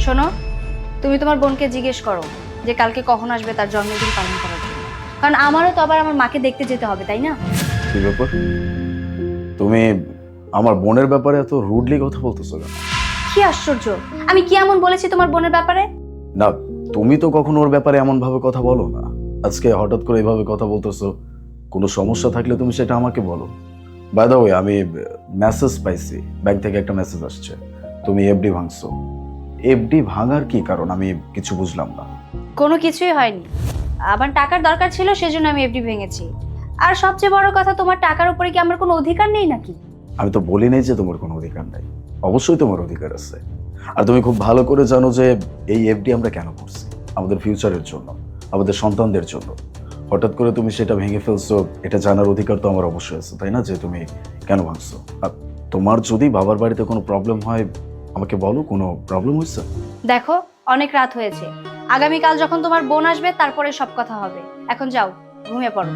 শোনো, তুমি তোমার বোনকে জিজ্ঞেস করো যে কালকে কখন আসবে তার জন্মদিন পালন করার জন্য, কারণ আমারও তো আবার আমার মাকে দেখতে যেতে হবে, তাই না? কি ব্যাপার? তুমি আমার বোনের ব্যাপারে এত রুডলি কথা বলতেছো কেন? কি আশ্চর্য, আমি কি এমন বলেছি তোমার বোনের ব্যাপারে? না, তুমি তো কখনো ওর ব্যাপারে এমন ভাবে কথা বলো না। আজকে হঠাৎ করে এইভাবে কথা বলতেছো। কোনো সমস্যা থাকলে তুমি সেটা আমাকে বলো। বাই দ্য ওয়ে, আমি মেসেজ পাইছি, ব্যাংক থেকে একটা মেসেজ আসছে তুমি এফডি ভাঙছো। এফডি ভাঙার কি কারণ আমি কিছু বুঝলাম না। কোনো কিছুই হয়নি, আমার টাকার দরকার ছিল সেজন্য আমি এফডি ভেঙেছি। আর সবচেয়ে বড় কথা, তোমার টাকার উপরে কি আমার কোনো অধিকার নেই নাকি? আমি তো বলি নাই যে তোমার কোনো অধিকার নাই, অবশ্যই তোমার অধিকার আছে। আর তুমি খুব ভালো করে জানো যে এই এফডি আমরা কেন করছি, আমাদের ফিউচারের জন্য, আমাদের সন্তানদের জন্য। হঠাৎ করে তুমি সেটা ভেঙে ফেলছো, এটা জানার অধিকার তো আমার অবশ্যই আছে, তাই না? যে তুমি কেন ভাঙছো। আর তোমার যদি বাবার বাড়িতে কোনো প্রবলেম হয় আমাকে বলো, কোনো প্রবলেম হয়েছে? দেখো, অনেক রাত হয়েছে, আগামীকাল যখন তোমার বোন আসবে তারপরে সব কথা হবে। এখন যাও, ঘুমিয়ে পড়ো।